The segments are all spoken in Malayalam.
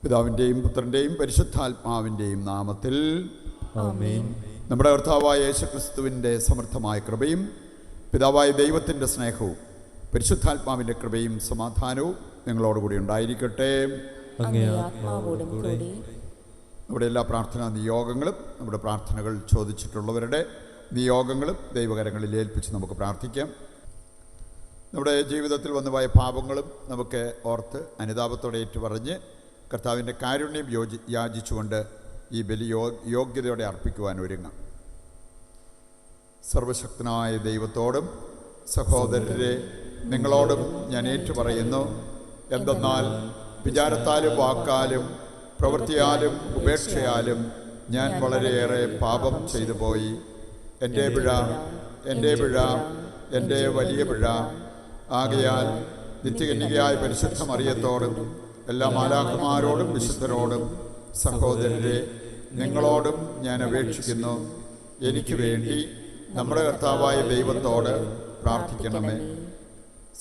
പിതാവിൻ്റെയും പുത്രൻ്റെയും പരിശുദ്ധാത്മാവിൻ്റെയും നാമത്തിൽ ആമേൻ. നമ്മുടെ കർത്താവായ യേശുക്രിസ്തുവിൻ്റെ സമർത്ഥമായ കൃപയും പിതാവായ ദൈവത്തിൻ്റെ സ്നേഹവും പരിശുദ്ധാത്മാവിൻ്റെ കൃപയും സമാധാനവും നിങ്ങളോടുകൂടി ഉണ്ടായിരിക്കട്ടെ. അങ്ങേ ആത്മാവോടും കൂടി. നമ്മുടെ എല്ലാ പ്രാർത്ഥനാ നിയോഗങ്ങളും നമ്മുടെ പ്രാർത്ഥനകൾ ചോദിച്ചിട്ടുള്ളവരുടെ നിയോഗങ്ങളും ദൈവകരങ്ങളിൽ ഏൽപ്പിച്ച് നമുക്ക് പ്രാർത്ഥിക്കാം. നമ്മുടെ ജീവിതത്തിൽ വന്നുപോയ പാപങ്ങളും നമുക്ക് ഓർത്ത് അനുതാപത്തോടെ ഏറ്റുപറഞ്ഞ് കർത്താവിൻ്റെ കാരുണ്യം യാചിച്ചുകൊണ്ട് ഈ ബലി യോഗ്യതയോടെ അർപ്പിക്കുവാൻ ഒരുങ്ങാം. സർവശക്തനായ ദൈവത്തോടും സഹോദരരെ നിങ്ങളോടും ഞാൻ ഏറ്റുപറയുന്നു. എന്തെന്നാൽ വിചാരത്താലും വാക്കാലും പ്രവൃത്തിയാലും ഉപേക്ഷയാലും ഞാൻ വളരെയേറെ പാപം ചെയ്തു പോയി. എൻ്റെ പിഴ, എൻ്റെ വലിയ പിഴ. ആകയാൽ നിത്യകന്യകയായ പരിശുദ്ധ മറിയത്തോടും എല്ലാ മാലാഖമാരോടും വിശുദ്ധരോടും സഹോദരരെ നിങ്ങളോടും ഞാൻ അപേക്ഷിക്കുന്നു, എനിക്ക് വേണ്ടി നമ്മുടെ കർത്താവായ ദൈവത്തോട് പ്രാർത്ഥിക്കണമേ.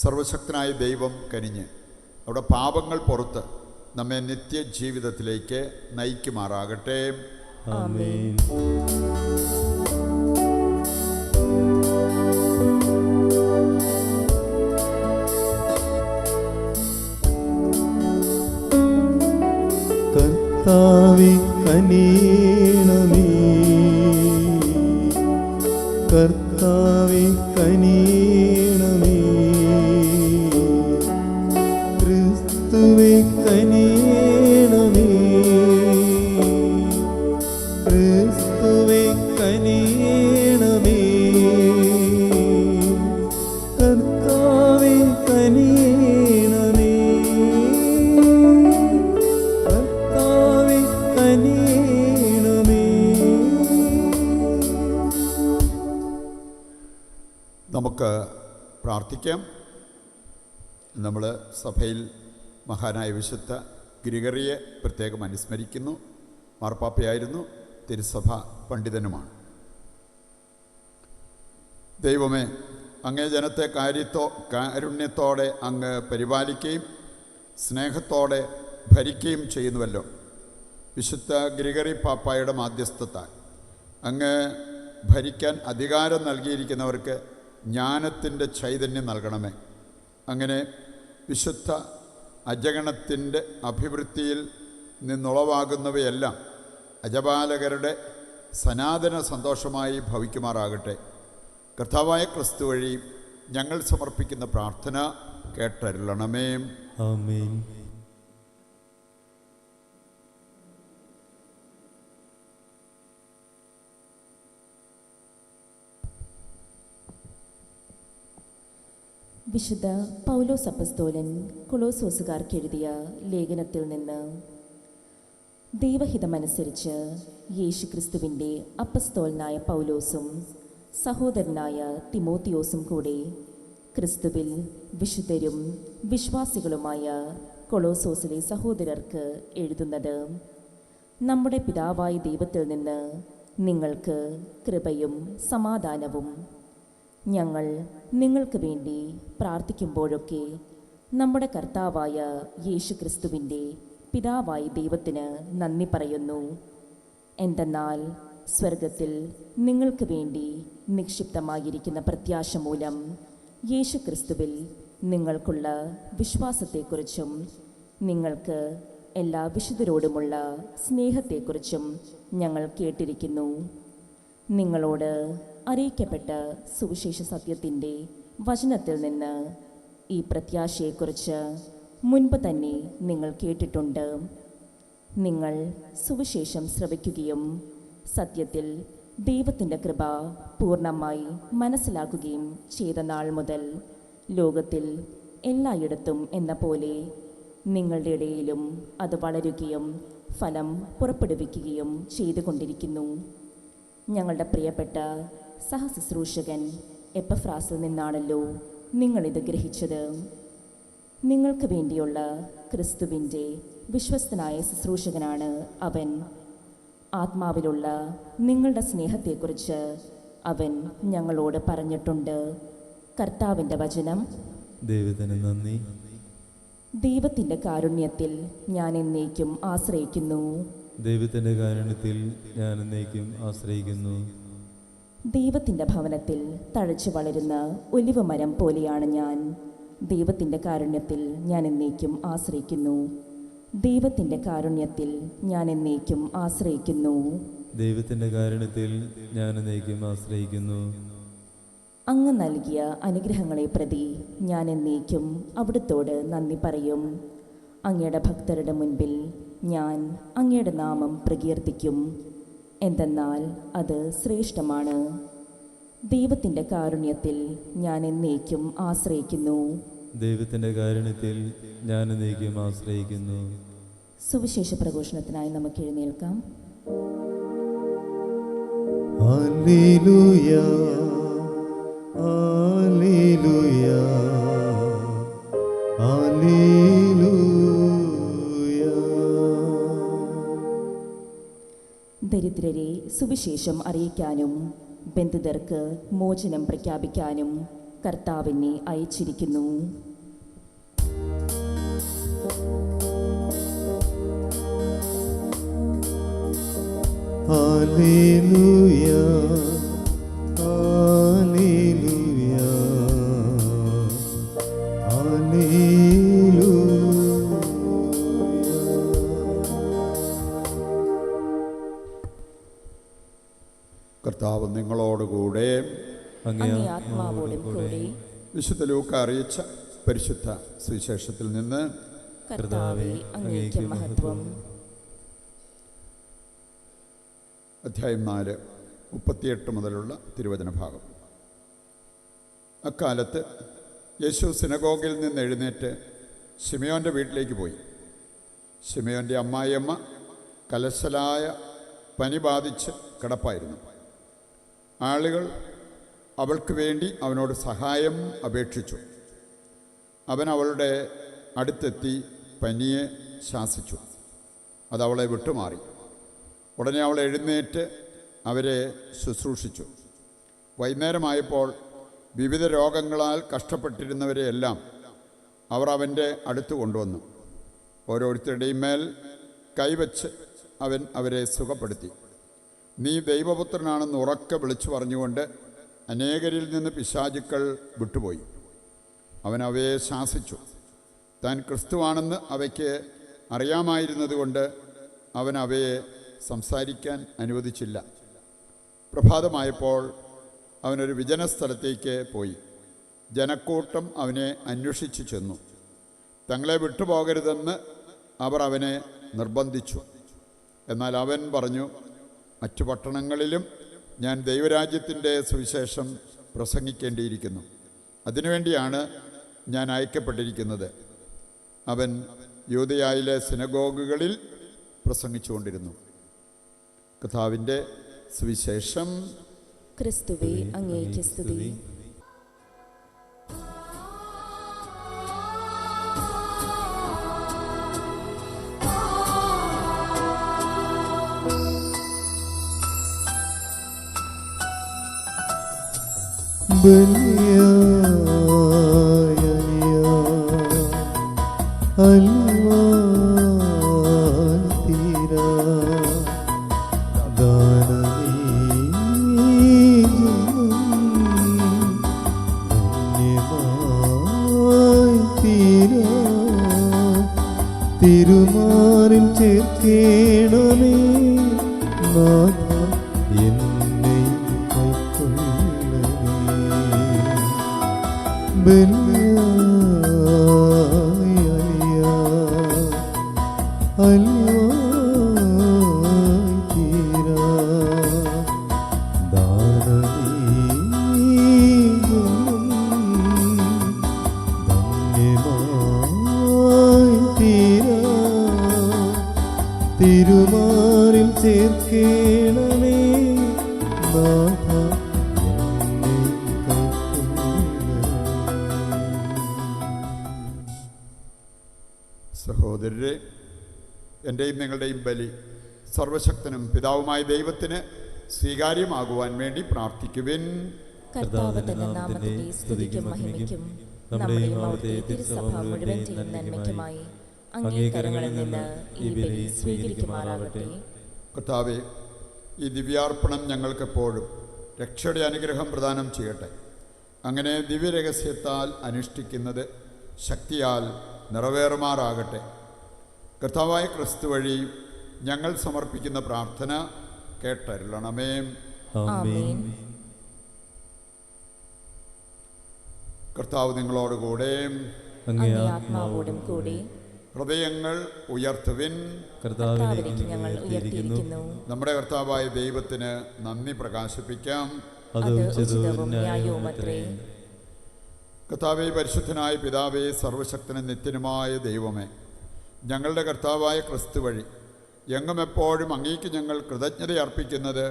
സർവശക്തനായ ദൈവം കനിഞ്ഞ് അവിടെ പാപങ്ങൾ പുറത്ത് നമ്മെ നിത്യജീവിതത്തിലേക്ക് നയിക്കുമാറാകട്ടെ. ആമേൻ. കർത്താവേ കനിയണമേ, കർത്താവേ കനിയണമേ, ക്രിസ്തുവേ കനിയണമേ, ക്രിസ്തുവേ കനിയണമേ, കർത്താവേ കനിയണമേ, കർത്താവേ കനിയണമേ. നമുക്ക് പ്രാർത്ഥിക്കാം. നമ്മൾ സഭയിൽ മഹാനായ വിശുദ്ധ ഗ്രിഗറിയെ പ്രത്യേകം അനുസ്മരിക്കുന്നു. മാർപ്പാപ്പയായിരുന്നു, തിരുസഭ പണ്ഡിതനുമാണ്. ദൈവമേ, അങ്ങേ ജനത്തെ കാരുണ്യത്തോടെ അങ്ങ് പരിപാലിക്കുകയും സ്നേഹത്തോടെ ഭരിക്കുകയും ചെയ്യുന്നുവല്ലോ. വിശുദ്ധ ഗ്രിഗറി പാപ്പായുടെ മാധ്യസ്ഥത്താൽ അങ്ങ് ഭരിക്കാൻ അധികാരം നൽകിയിരിക്കുന്നവർക്ക് ജ്ഞാനത്തിൻ്റെ ചൈതന്യം നൽകണമേ. അങ്ങനെ വിശുദ്ധ അജഗണത്തിൻ്റെ അഭിവൃദ്ധിയിൽ നിന്നുളവാകുന്നവയെല്ലാം അജപാലകരുടെ സനാതന സന്തോഷമായി ഭവിക്കുമാറാകട്ടെ. കർത്താവായ ക്രിസ്തു വഴി ഞങ്ങൾ സമർപ്പിക്കുന്ന പ്രാർത്ഥന കേട്ടരുളണമേ. ആമേൻ. വിശുദ്ധ പൗലോസ് അപ്പസ്തോലൻ കൊളോസോസുകാർക്ക് എഴുതിയ ലേഖനത്തിൽ നിന്ന്: ദൈവഹിതമനുസരിച്ച് യേശുക്രിസ്തുവിൻ്റെ അപ്പസ്തോലനായ പൗലോസും സഹോദരനായ തിമോത്തിയോസും കൂടെ ക്രിസ്തുവിൽ വിശുദ്ധരും വിശ്വാസികളുമായ കൊളോസോസിലെ സഹോദരർക്ക് എഴുതുന്നത്: നമ്മുടെ പിതാവായ ദൈവത്തിൽ നിന്ന് നിങ്ങൾക്ക് കൃപയും സമാധാനവും. ഞങ്ങൾ നിങ്ങൾക്ക് വേണ്ടി പ്രാർത്ഥിക്കുമ്പോഴൊക്കെ നമ്മുടെ കർത്താവായ യേശുക്രിസ്തുവിൻ്റെ പിതാവായ ദൈവത്തിന് നന്ദി പറയുന്നു. എന്തെന്നാൽ സ്വർഗത്തിൽ നിങ്ങൾക്ക് വേണ്ടി നിക്ഷിപ്തമായിരിക്കുന്ന പ്രത്യാശ മൂലം യേശുക്രിസ്തുവിൽ നിങ്ങൾക്കുള്ള വിശ്വാസത്തെക്കുറിച്ചും നിങ്ങൾക്ക് എല്ലാ വിശുദ്ധരോടുമുള്ള സ്നേഹത്തെക്കുറിച്ചും ഞങ്ങൾ കേട്ടിരിക്കുന്നു. നിങ്ങളോട് അറിയിക്കപ്പെട്ട സുവിശേഷ സത്യത്തിൻ്റെ വചനത്തിൽ നിന്ന് ഈ പ്രത്യാശയെക്കുറിച്ച് മുൻപ് തന്നെ നിങ്ങൾ കേട്ടിട്ടുണ്ട്. നിങ്ങൾ സുവിശേഷം ശ്രവിക്കുകയും സത്യത്തിൽ ദൈവത്തിൻ്റെ കൃപ പൂർണ്ണമായി മനസ്സിലാക്കുകയും ചെയ്ത നാൾ മുതൽ ലോകത്തിൽ എല്ലായിടത്തും എന്ന പോലെ നിങ്ങളുടെ ഇടയിലും അത് വളരുകയും ഫലം പുറപ്പെടുവിക്കുകയും ചെയ്തുകൊണ്ടിരിക്കുന്നു. ഞങ്ങളുടെ പ്രിയപ്പെട്ട സഹശുശ്രൂഷകൻ എപ്പഫ്രാസിൽ നിന്നാണല്ലോ നിങ്ങളിത് ഗ്രഹിച്ചത്. നിങ്ങൾക്ക് വേണ്ടിയുള്ള ക്രിസ്തുവിൻ്റെ വിശ്വസ്തനായ ശുശ്രൂഷകനാണ് അവൻ. ആത്മാവിലുള്ള നിങ്ങളുടെ സ്നേഹത്തെക്കുറിച്ച് അവൻ ഞങ്ങളോട് പറഞ്ഞിട്ടുണ്ട്. കർത്താവിൻ്റെ വചനം. ദൈവത്തിന് നന്ദി. ദൈവത്തിൻ്റെ കാരുണ്യത്തിൽ ഞാൻ എന്നേക്കും ആശ്രയിക്കുന്നു. ദൈവത്തിൻ്റെ കാരുണ്യത്തിൽ ഞാൻ എന്നേക്കും ആശ്രയിക്കുന്നു. ദൈവത്തിൻ്റെ ഭവനത്തിൽ തഴച്ചു വളരുന്ന ഒലിവ് മരം പോലെയാണ് ഞാൻ. ദൈവത്തിൻ്റെ കാരുണ്യത്തിൽ ഞാൻ എന്നേക്കും ആശ്രയിക്കുന്നു. ദൈവത്തിൻ്റെ കാരുണ്യത്തിൽ ഞാൻ എന്നേക്കും ആശ്രയിക്കുന്നു. ദൈവത്തിൻ്റെ കാരുണ്യത്തിൽ ഞാൻ എന്നേക്കും ആശ്രയിക്കുന്നു. അങ്ങ് നൽകിയ അനുഗ്രഹങ്ങളെ പ്രതി ഞാൻ എന്നേക്കും അവിടുത്തോട് നന്ദി പറയും. അങ്ങയുടെ ഭക്തരുടെ മുൻപിൽ ഞാൻ അങ്ങയുടെ നാമം പ്രകീർത്തിക്കും. എന്തെന്നാൽ അത് ശ്രേഷ്ഠമാണ്. ദൈവത്തിൻ്റെ കാരുണ്യത്തിൽ ഞാൻ എന്നേക്കും ആശ്രയിക്കുന്നു. ദൈവത്തിൻ്റെ കാരുണ്യത്തിൽ ഞാൻ എന്നേക്കും ആശ്രയിക്കുന്നു. സുവിശേഷ പ്രഘോഷണത്തിനായി നമുക്ക് എഴുന്നേൽക്കാം. Hallelujah, hallelujah, hallelujah. ദരിദ്രരെ സുവിശേഷം അറിയിക്കാനും ബന്ധിതർക്ക് മോചനം പ്രഖ്യാപിക്കാനും കർത്താവിനെ അയച്ചിരിക്കുന്നു. Hallelujah, hallelujah, hallelujah. കർത്താവ് നിങ്ങളോടുകൂടെ. അങ്ങേ അങ്ങേ ആത്മാവോടും കൂടെ. വിശുദ്ധ ലൂക്ക അറിയിച്ച പരിശുദ്ധ സുവിശേഷത്തിൽ നിന്ന്. കർത്താവേ, അങ്ങേക്ക് മഹത്വം. അധ്യായം 4, 38 മുതലുള്ള തിരുവചന ഭാഗം. അക്കാലത്ത് യേശു സിനഗോഗിൽ നിന്ന് എഴുന്നേറ്റ് ശിമയോൻ്റെ വീട്ടിലേക്ക് പോയി. ശിമയോൻ്റെ അമ്മായിയമ്മ കലശലായ പനി ബാധിച്ച് കിടപ്പായിരുന്നു. ആളുകൾ അവൾക്ക് വേണ്ടി അവനോട് സഹായം അപേക്ഷിച്ചു. അവൻ അവളുടെ അടുത്തെത്തി പനിയെ ശാസിച്ചു. അതവളെ വിട്ടുമാറി. ഉടനെ അവൾ എഴുന്നേറ്റ് അവരെ ശുശ്രൂഷിച്ചു. വൈകുന്നേരമായപ്പോൾ വിവിധ രോഗങ്ങളാൽ കഷ്ടപ്പെട്ടിരുന്നവരെയെല്ലാം അവർ അവൻ്റെ അടുത്ത് കൊണ്ടുവന്നു. ഓരോരുത്തരുടെയും മേൽ കൈവച്ച് അവൻ അവരെ സുഖപ്പെടുത്തി. നീ ദൈവപുത്രനാണെന്ന് ഉറക്കെ വിളിച്ചു പറഞ്ഞുകൊണ്ട് അനേകരിൽ നിന്ന് പിശാചുക്കൾ വിട്ടുപോയി. അവൻ അവയെ ശാസിച്ചു. താൻ ക്രിസ്തുവാണെന്ന് അവയ്ക്ക് അറിയാമായിരുന്നതുകൊണ്ട് അവൻ അവയെ സംസാരിക്കാൻ അനുവദിച്ചില്ല. പ്രഭാതമായപ്പോൾ അവനൊരു വിജനസ്ഥലത്തേക്ക് പോയി. ജനക്കൂട്ടം അവനെ അന്വേഷിച്ചു ചെന്നു. തങ്ങളെ വിട്ടുപോകരുതെന്ന് അവർ അവനെ നിർബന്ധിച്ചു. എന്നാൽ അവൻ പറഞ്ഞു, മറ്റു പട്ടണങ്ങളിലും ഞാൻ ദൈവരാജ്യത്തിൻ്റെ സുവിശേഷം പ്രസംഗിക്കേണ്ടിയിരിക്കുന്നു. അതിനുവേണ്ടിയാണ് ഞാൻ അയക്കപ്പെട്ടിരിക്കുന്നത്. അവൻ യൂദയായിലെ സിനഗോഗുകളിൽ പ്രസംഗിച്ചുകൊണ്ടിരുന്നു. കർത്താവിൻ്റെ സുവിശേഷം. ക്രിസ്തുവേ, അങ്ങേക്ക് സ്തുതി. തിരുമാറിൽ ചേർക്കേണമേ നാഥ, എന്നെ കൈക്കൊള്ളണമേ. ബലിയായി അലിയായി തീരാ ദാനമീ ധന്യമായി തീരാ. തിരുമാറിൽ ചേർക്കേണമേ നാഥ, എന്നെ കൈക്കൊള്ളണമേ. സഹോദരരെ, എൻ്റെയും നിങ്ങളുടെയും ബലി സർവശക്തനും പിതാവുമായ ദൈവത്തിന് സ്വീകാര്യമാകുവാൻ വേണ്ടി പ്രാർത്ഥിക്കുവിൻ. കർത്താവ് തന്റെ നാമത്തിന്റെ സ്തുതിക്കും മഹിമയ്ക്കും നമ്മുടെയും അവിടുത്തെ തിരുസഭ മുഴുവന്റെയും നന്മയ്ക്കുമായി അങ്ങേ കരങ്ങളിൽ നിന്ന് ഈ ബലി സ്വീകരിക്കുമാറാകട്ടെ. കർത്താവേ, ഈ ദിവ്യാർപ്പണം ഞങ്ങൾക്കെപ്പോഴും രക്ഷയുടെ അനുഗ്രഹം പ്രദാനം ചെയ്യട്ടെ. അങ്ങനെ ദിവ്യരഹസ്യത്താൽ അനുഷ്ഠിക്കുന്നത് ശക്തിയാൽ നിറവേറുമാറാകട്ടെ. കർത്താവായ ക്രിസ്തു വഴി ഞങ്ങൾ സമർപ്പിക്കുന്ന പ്രാർത്ഥന കേട്ടരുളണമേ. ആമേൻ. കർത്താവ് നിങ്ങളോടുകൂടെ, അങ്ങേ ആത്മാവോടും കൂടി. ഹൃദയങ്ങൾ ഉയർത്തുവിൻ. കർത്താവിലേക്ക് ഞങ്ങൾ ഉയർത്തിയിരിക്കുന്നു. നമ്മുടെ കർത്താവായ ദൈവത്തിന് നന്ദി പ്രകാശിപ്പിക്കാം. അത് ഉചിതവും ന്യായവുമത്രേ. കർത്താവേ, പരിശുദ്ധനായ പിതാവേ, സർവശക്തനും നിത്യനുമായ ദൈവമേ, ഞങ്ങളുടെ കർത്താവായ ക്രിസ്തു വഴി എങ്ങും എപ്പോഴും അങ്ങേക്ക് ഞങ്ങൾ കൃതജ്ഞത അർപ്പിക്കുന്നത്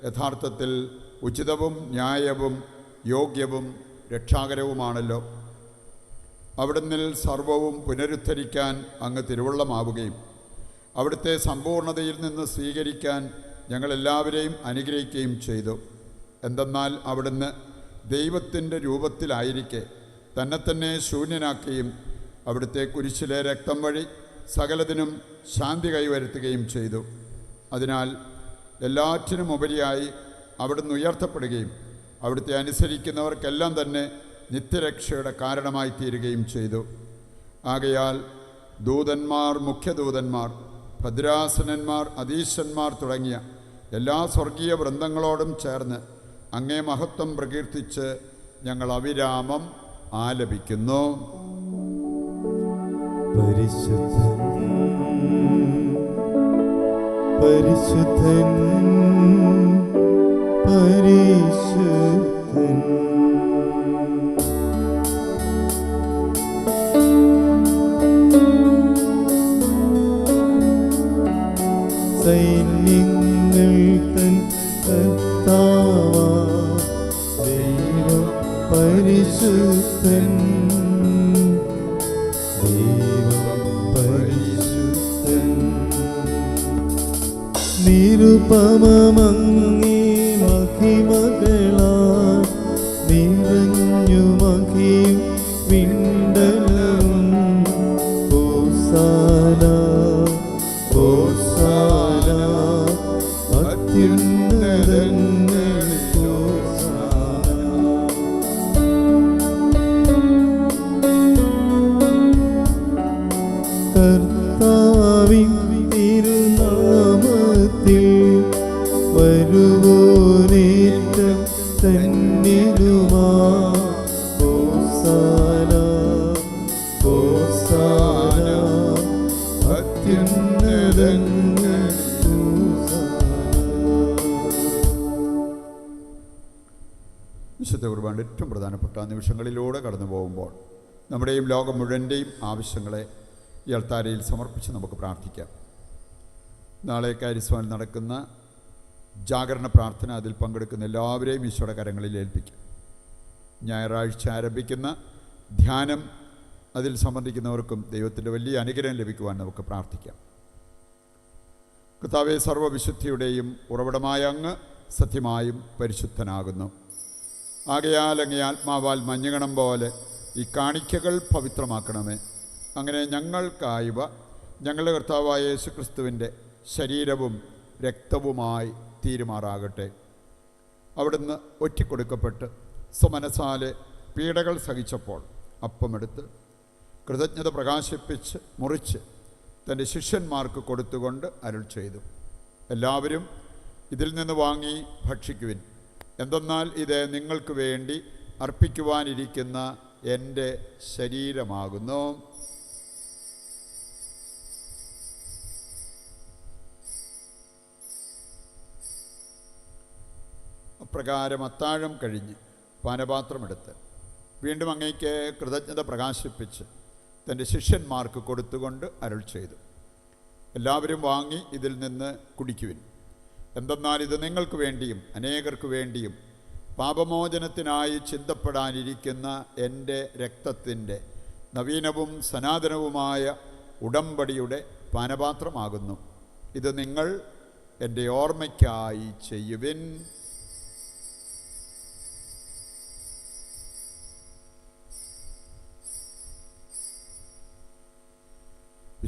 യഥാർത്ഥത്തിൽ ഉചിതവും ന്യായവും യോഗ്യവും രക്ഷാകരവുമാണല്ലോ. അവിടുന്ന് സർവവും പുനരുദ്ധരിക്കാൻ അങ്ങ് തിരുവുള്ളമാവുകയും അവിടുത്തെ സമ്പൂർണതയിൽ നിന്ന് സ്വീകരിക്കാൻ ഞങ്ങളെല്ലാവരെയും അനുഗ്രഹിക്കുകയും ചെയ്തു. എന്തെന്നാൽ അവിടുന്ന് ദൈവത്തിൻ്റെ രൂപത്തിലായിരിക്കെ തന്നെ ശൂന്യനാക്കുകയും അവിടുത്തെ കുരിശിലെ രക്തം വഴി സകലതിനും ശാന്തി കൈവരുത്തുകയും ചെയ്തു. അതിനാൽ എല്ലാറ്റിനും ഉപരിയായി അവിടുന്ന് ഉയർത്തപ്പെടുകയും അവിടുത്തെ അനുസരിക്കുന്നവർക്കെല്ലാം തന്നെ നിത്യരക്ഷയുടെ കാരണമായി തീരുകയും ചെയ്തു. ആകയാൽ ദൂതന്മാർ, മുഖ്യദൂതന്മാർ, ഭദ്രാസനന്മാർ, അധീശന്മാർ തുടങ്ങിയ എല്ലാ സ്വർഗീയ വൃന്ദങ്ങളോടും ചേർന്ന് അങ്ങേ മഹത്വം പ്രകീർത്തിച്ച് ഞങ്ങൾ അവിരാമം ആലപിക്കുന്നു. പരിശുദ്ധൻ പരിശുദ്ധൻ പരിശുദ്ധൻ. സൈന്യങ്ങൾ തൻ കർത്താവാം ദൈവം പരിശുദ്ധൻ, ദൈവം പരിശുദ്ധൻ. നിരുപമമങ്ങേ മഹിമകളാൽ നിറഞ്ഞു മഹിം വിണ്ടലവും. ഹോസാന ഹോസാന അത്യുന്നതങ്ങളിൽ ഹോസാന. കർത്താവിൻ തിരുനാമത്തിൽ വരുവോനേറ്റം ധന്യനുമാ. ഹോസാന ഹോസാന അത്യുന്നതങ്ങളിൽ ഹോസാന. വിശുദ്ധ കുർബാന ഏറ്റവും പ്രധാനപ്പെട്ട നിമിഷങ്ങളിലൂടെ കടന്നു പോകുമ്പോൾ നമ്മുടെയും ലോകം മുഴുവൻ്റെയും ആവശ്യങ്ങളെ ഈ അൾത്താരയിൽ സമർപ്പിച്ച് നമുക്ക് പ്രാർത്ഥിക്കാം. നാളെ കാരിസ്വാനിൽ നടക്കുന്ന ജാഗരണ പ്രാർത്ഥന, അതിൽ പങ്കെടുക്കുന്ന എല്ലാവരെയും ഈശോയുടെ കരങ്ങളിൽ ഏൽപ്പിക്കും. ഞായറാഴ്ച ആരംഭിക്കുന്ന ധ്യാനം, അതിൽ സംബന്ധിക്കുന്നവർക്കും ദൈവത്തിൻ്റെ വലിയ അനുഗ്രഹം ലഭിക്കുവാൻ നമുക്ക് പ്രാർത്ഥിക്കാം. കർത്താവേ, സർവ്വവിശുദ്ധിയുടെയും ഉറവിടമായ അങ്ങ് സത്യമായും പരിശുദ്ധനാകുന്നു. ആകയാൽ അങ്ങേ ആത്മാവാൽ മഞ്ഞുകണം പോലെ ഈ കാണിക്കകൾ പവിത്രമാക്കണമേ. അങ്ങനെ ഞങ്ങൾക്കായവ ഞങ്ങളുടെ കർത്താവായ യേശുക്രിസ്തുവിൻ്റെ ശരീരവും രക്തവുമായി തീരുമാറാകട്ടെ. അവിടുന്ന് ഒറ്റിക്കൊടുക്കപ്പെട്ട് സ്വമനസാലെ പീഡകൾ സഹിച്ചപ്പോൾ അപ്പമെടുത്ത് കൃതജ്ഞത പ്രകാശിപ്പിച്ച് മുറിച്ച് തൻ്റെ ശിഷ്യന്മാർക്ക് കൊടുത്തുകൊണ്ട് അരുൾ ചെയ്തു, എല്ലാവരും ഇതിൽ നിന്ന് വാങ്ങി ഭക്ഷിക്കുവിൻ. എന്തെന്നാൽ ഇത് നിങ്ങൾക്ക് വേണ്ടി അർപ്പിക്കുവാനിരിക്കുന്ന എൻ്റെ ശരീരമാകുന്നു. അപ്രകാരം അത്താഴം കഴിഞ്ഞ് പാനപാത്രമെടുത്ത് വീണ്ടും അങ്ങേക്ക് കൃതജ്ഞത പ്രകാശിപ്പിച്ച് തൻ്റെ ശിഷ്യന്മാർക്ക് കൊടുത്തുകൊണ്ട് അരുൾ ചെയ്തു, എല്ലാവരും വാങ്ങി ഇതിൽ നിന്ന് കുടിക്കുവിൻ. എന്തെന്നാൽ ഇത് നിങ്ങൾക്ക് വേണ്ടിയും അനേകർക്ക് വേണ്ടിയും പാപമോചനത്തിനായി ചിന്തപ്പെടാനിരിക്കുന്ന എൻ്റെ രക്തത്തിൻ്റെ നവീനവും സനാതനവുമായ ഉടമ്പടിയുടെ പാനപാത്രമാകുന്നു. ഇത് നിങ്ങൾ എൻ്റെ ഓർമ്മയ്ക്കായി ചെയ്യുവിൻ.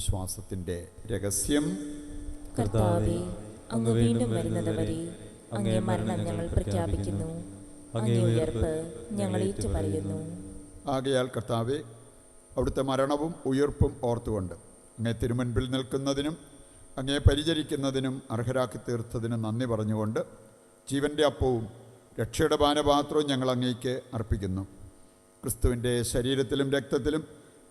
വിശ്വാസത്തിൻ്റെ രഹസ്യം. കർത്താവേ, അങ്ങ് വീണ്ടും വരുന്നതുവരെ അങ്ങേ മരണം ഞങ്ങൾ പ്രഖ്യാപിക്കുന്നു, അങ്ങേ ഉയർപ്പ് ഞങ്ങൾ ഏറ്റുപറയുന്നു. ആകയാൽ കർത്താവെ, അവിടുത്തെ മരണവും ഉയർപ്പും ഓർത്തുകൊണ്ട് അങ്ങേ തിരുമുൻപിൽ നിൽക്കുന്നതിനും അങ്ങേ പരിചരിക്കുന്നതിനും അർഹരാക്കി തീർത്തതിനും നന്ദി പറഞ്ഞുകൊണ്ട് ജീവൻ്റെ അപ്പവും രക്ഷയുടെ പാനപാത്രവും ഞങ്ങൾ അങ്ങേക്ക് അർപ്പിക്കുന്നു. ക്രിസ്തുവിൻ്റെ ശരീരത്തിലും രക്തത്തിലും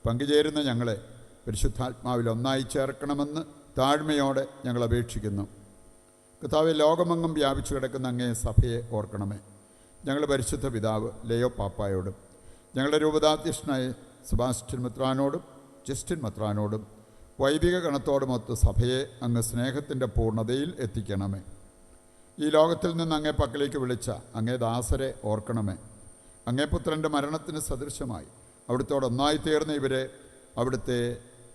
പങ്കുചേരുന്ന ഞങ്ങളെ പരിശുദ്ധാത്മാവിൽ ഒന്നായി ചേർക്കണമെന്ന് താഴ്മയോടെ ഞങ്ങൾ അപേക്ഷിക്കുന്നു. കർത്താവെ, ലോകമെങ്ങും വ്യാപിച്ചു കിടക്കുന്ന അങ്ങേ സഭയെ ഓർക്കണമേ. ഞങ്ങളുടെ പരിശുദ്ധ പിതാവ് ലയോ പാപ്പായോടും ഞങ്ങളുടെ രൂപതാധ്യക്ഷനായ സെബാസ്റ്റ്യൻ മെത്രാനോടും ജസ്റ്റിൻ മെത്രാനോടും വൈദിക ഗണത്തോടുമൊത്ത് സഭയെ അങ്ങ് സ്നേഹത്തിൻ്റെ പൂർണ്ണതയിൽ എത്തിക്കണമേ. ഈ ലോകത്തിൽ നിന്ന് അങ്ങേ പക്കലേക്ക് വിളിച്ച അങ്ങേ ദാസരെ ഓർക്കണമേ. അങ്ങേ പുത്രൻ്റെ മരണത്തിന് സദൃശമായി അവിടുത്തോടൊന്നായി തീർന്ന ഇവരെ അവിടുത്തെ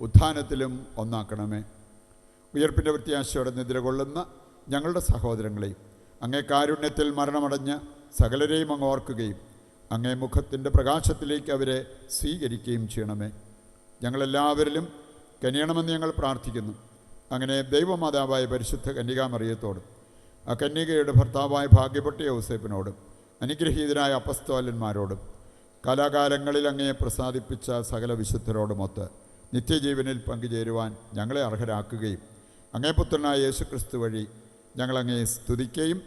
ഉത്ഥാനത്തിലും ഒന്നാക്കണമേ. ഉയർപ്പിൻ്റെ പ്രത്യാശയോടെ നിദ്രകൊള്ളുന്ന ഞങ്ങളുടെ സഹോദരങ്ങളെയും അങ്ങേ കാരുണ്യത്തിൽ മരണമടഞ്ഞ സകലരെയും അങ്ങ് ഓർക്കുകയും അങ്ങേ മുഖത്തിൻ്റെ പ്രകാശത്തിലേക്ക് അവരെ സ്വീകരിക്കുകയും ചെയ്യണമേ. ഞങ്ങളെല്ലാവരിലും കനിയണമെന്ന് ഞങ്ങൾ പ്രാർത്ഥിക്കുന്നു. അങ്ങനെ ദൈവമാതാവായ പരിശുദ്ധ കന്യകാമറിയത്തോടും ആ കന്യകയുടെ ഭർത്താവായ ഭാഗ്യപ്പെട്ട യൗസേപ്പിനോടും അനുഗ്രഹീതരായ അപ്പസ്തോലന്മാരോടും കാലാകാലങ്ങളിൽ അങ്ങയെ പ്രസാദിപ്പിച്ച സകല വിശുദ്ധരോടുമൊത്ത് നിത്യജീവനിൽ പങ്കുചേരുവാൻ ഞങ്ങളെ അർഹരാക്കുകയും അങ്ങേ പുത്രനായ യേശുക്രിസ്തു വഴി ഞങ്ങളങ്ങയെ സ്തുതിക്കുകയും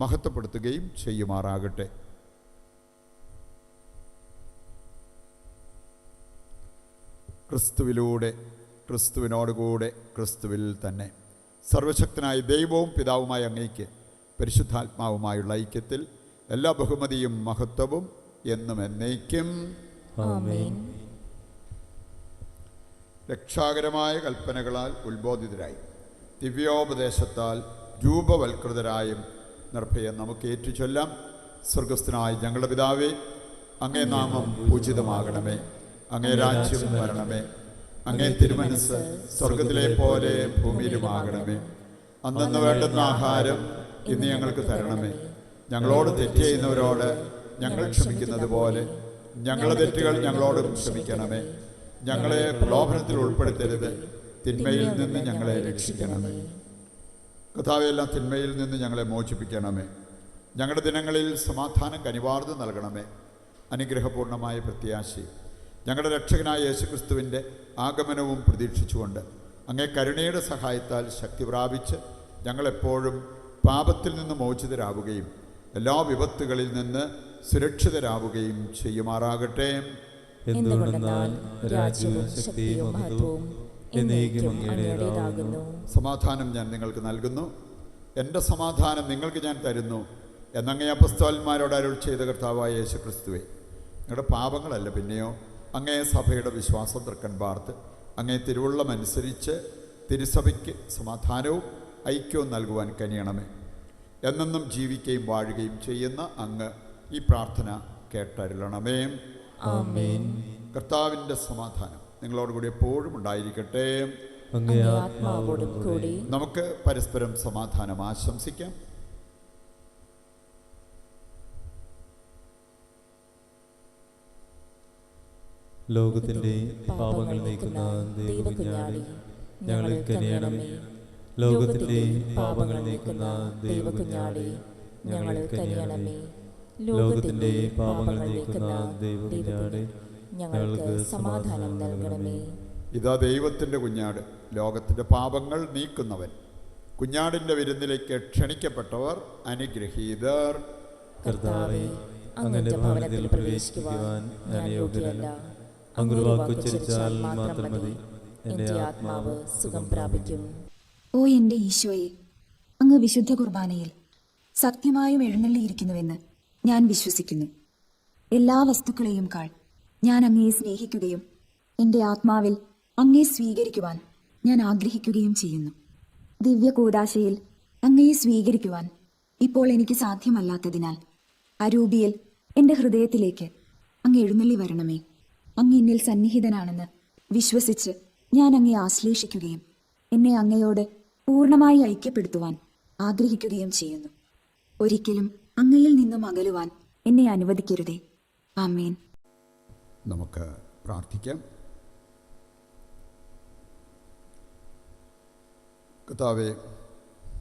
മഹത്വപ്പെടുത്തുകയും ചെയ്യുമാറാകട്ടെ. ക്രിസ്തുവിലൂടെ, ക്രിസ്തുവിനോടുകൂടെ, ക്രിസ്തുവിൽ തന്നെ സർവശക്തനായ ദൈവവും പിതാവുമായ അങ്ങയ്ക്ക് പരിശുദ്ധാത്മാവുമായുള്ള ഐക്യത്തിൽ എല്ലാ ബഹുമതിയും മഹത്വവും എന്നും എന്നേക്കും ആമേൻ. രക്ഷാകരമായ കൽപ്പനകളാൽ ഉത്ബോധിതരായി ദിവ്യോപദേശത്താൽ രൂപവൽകൃതരായും നിർഭയം നമുക്ക് ഏറ്റുചൊല്ലാം. സ്വർഗസ്ഥനായ ഞങ്ങളുടെ പിതാവേ, അങ്ങേ നാമം പൂജിതമാകണമേ. അങ്ങേ രാജ്യം വരണമേ. അങ്ങേ തിരുമനസ്സ് സ്വർഗത്തിലെ പോലെ ഭൂമിയിലുമാകണമേ. അന്നന്ന് വേണ്ടുന്ന ആഹാരം ഇന്ന് ഞങ്ങൾക്ക് തരണമേ. ഞങ്ങളോട് തെറ്റ് ചെയ്യുന്നവരോട് ഞങ്ങൾ ക്ഷമിക്കുന്നത് പോലെ ഞങ്ങളുടെ തെറ്റുകൾ ഞങ്ങളോടും ക്ഷമിക്കണമേ. ഞങ്ങളെ പ്രലോഭനത്തിൽ ഉൾപ്പെടുത്തരുത്, തിന്മയിൽ നിന്ന് ഞങ്ങളെ രക്ഷിക്കണമേ. കർത്താവേ, എല്ലാ തിന്മയിൽ നിന്ന് ഞങ്ങളെ മോചിപ്പിക്കണമേ. ഞങ്ങളുടെ ദിനങ്ങളിൽ സമാധാനം കനിവാർന്ന് നൽകണമേ. അനുഗ്രഹപൂർണമായ പ്രത്യാശയും ഞങ്ങളുടെ രക്ഷകനായ യേശുക്രിസ്തുവിൻ്റെ ആഗമനവും പ്രതീക്ഷിച്ചുകൊണ്ട് അങ്ങേ കരുണയുടെ സഹായത്താൽ ശക്തി പ്രാപിച്ച് ഞങ്ങളെപ്പോഴും പാപത്തിൽ നിന്ന് മോചിതരാവുകയും എല്ലാ വിപത്തുകളിൽ നിന്ന് സുരക്ഷിതരാവുകയും ചെയ്യുമാറാകട്ടെ. എന്തുകൊണ്ടെന്നാൽ രാജ്യവും ശക്തിയും മഹത്വവും എന്നേക്കും അങ്ങയുടേതാകുന്നു. സമാധാനം ഞാൻ നിങ്ങൾക്ക് നൽകുന്നു, എൻ്റെ സമാധാനം നിങ്ങൾക്ക് ഞാൻ തരുന്നു എന്നങ്ങേ അപ്പസ്തോലന്മാരോട് അരുൾ ചെയ്ത കർത്താവായ യേശുക്രിസ്തുവേ, ഞങ്ങളുടെ പാപങ്ങളല്ല പിന്നെയോ അങ്ങേ സഭയുടെ വിശ്വാസം തൃക്കൺ പാർത്ത് അങ്ങേ തിരുവുള്ളമനുസരിച്ച് തിരുസഭയ്ക്ക് സമാധാനവും ഐക്യവും നൽകുവാൻ കനിയണമേ. എന്നെന്നും ജീവിക്കുകയും വാഴുകയും ചെയ്യുന്ന അങ്ങ് ഈ പ്രാർത്ഥന കേട്ടരുളണമേ. ആമേൻ. കർത്താവിൻ്റെ സമാധാനം നിങ്ങളോടുകൂടി എപ്പോഴും ഉണ്ടായിരിക്കട്ടെ. അങ്ങേ ആത്മാവോടും കൂടി. നമുക്ക് പരസ്പരം സമാധാനം ആശംസിക്കാം. ലോകത്തിന്റെ പാപങ്ങൾ നീക്കുന്ന ദൈവകുഞ്ഞാടി, ഞങ്ങളിൽ കനിയണമേ. ലോകത്തിന്റെ പാപങ്ങൾ നീക്കുന്ന ദൈവകുഞ്ഞാടി, ഞങ്ങളിൽ കനിയണമേ. ലോകത്തിന്റെ പാപങ്ങൾ നീക്കുന്ന ദൈവകുഞ്ഞാടി, ഞങ്ങൾക്ക് സമാധാനം നൽകണമേ. ഇതാ ദൈവത്തിൻ്റെ കുഞ്ഞാട്, ലോകത്തിൻ്റെ പാപങ്ങൾ നീക്കുന്നവൻ. കുഞ്ഞാടിൻ്റെ വിരുന്നിലേക്ക് ക്ഷണിക്കപ്പെട്ടവർ അനുഗ്രഹീതർ. കർത്താവേ, അങ്ങയുടെ ഭവനത്തിൽ പ്രവേശിക്കുവാൻ ഞാൻ യോഗ്യനല്ല. അങ്ങൊരു വാക്കുച്ചരിച്ചാൽ മാത്രം മതി, എൻ്റെ ആത്മാവ് സുഖം പ്രാപിക്കും. ഓ എൻ്റെ ഈശോയെ, അങ്ങ് വിശുദ്ധ കുർബാനയിൽ സത്യമായും എഴുന്നള്ളിയിരിക്കുന്നുവെന്ന് ഞാൻ വിശ്വസിക്കുന്നു. എല്ലാ വസ്തുക്കളെയും കാൾ ഞാൻ അങ്ങയെ സ്നേഹിക്കുകയും എൻ്റെ ആത്മാവിൽ അങ്ങയെ സ്വീകരിക്കുവാൻ ഞാൻ ആഗ്രഹിക്കുകയും ചെയ്യുന്നു. ദിവ്യ കൂദാശയിൽ അങ്ങയെ സ്വീകരിക്കുവാൻ ഇപ്പോൾ എനിക്ക് സാധ്യമല്ലാത്തതിനാൽ അരൂപിയിൽ എൻ്റെ ഹൃദയത്തിലേക്ക് അങ്ങ് എഴുന്നള്ളി വരണമേ. അങ്ങ് എന്നിൽ സന്നിഹിതനാണെന്ന് വിശ്വസിച്ച് ഞാൻ അങ്ങയെ ആശ്ലേഷിക്കുകയും എന്നെ അങ്ങയോട് പൂർണ്ണമായി ഐക്യപ്പെടുത്തുവാൻ ആഗ്രഹിക്കുകയും ചെയ്യുന്നു. ഒരിക്കലും അങ്ങയിൽ നിന്നും അകലുവാൻ എന്നെ അനുവദിക്കരുതേ. ആമേൻ. നമുക്ക് പ്രാർത്ഥിക്കാം. കർത്താവേ,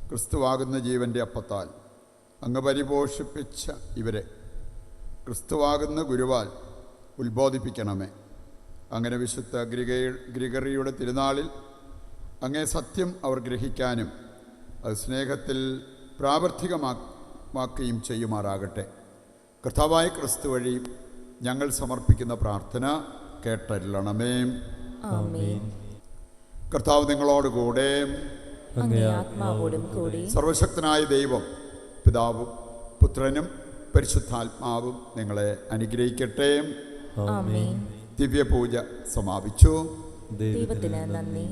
ക്രിസ്തുവാകുന്ന ജീവൻ്റെ അപ്പത്താൽ അങ്ങ് പരിപോഷിപ്പിച്ച ഇവരെ ക്രിസ്തുവാകുന്ന ഗുരുവാൽ ഉത്ബോധിപ്പിക്കണമേ. അങ്ങനെ വിശുദ്ധ ഗ്രിഗറിയുടെ തിരുനാളിൽ അങ്ങേ സത്യം അവർ ഗ്രഹിക്കാനും അത് സ്നേഹത്തിൽ പ്രാവർത്തികമാക്കുകയും ചെയ്യുമാറാകട്ടെ. കർത്താവായ ക്രിസ്തു വഴി ഞങ്ങൾ സമർപ്പിക്കുന്ന പ്രാർത്ഥന കേട്ടരുളണമേ. ആമേൻ. കർത്താവ് നിങ്ങളോടുകൂടെ. അങ്ങേ ആത്മാവോടും കൂടി. സർവശക്തനായ ദൈവം പിതാവും പുത്രനും പരിശുദ്ധാത്മാവും നിങ്ങളെ അനുഗ്രഹിക്കട്ടെ. ആമേൻ. ദിവ്യപൂജ സമാപിച്ചു. ദൈവത്തിന് നന്ദി.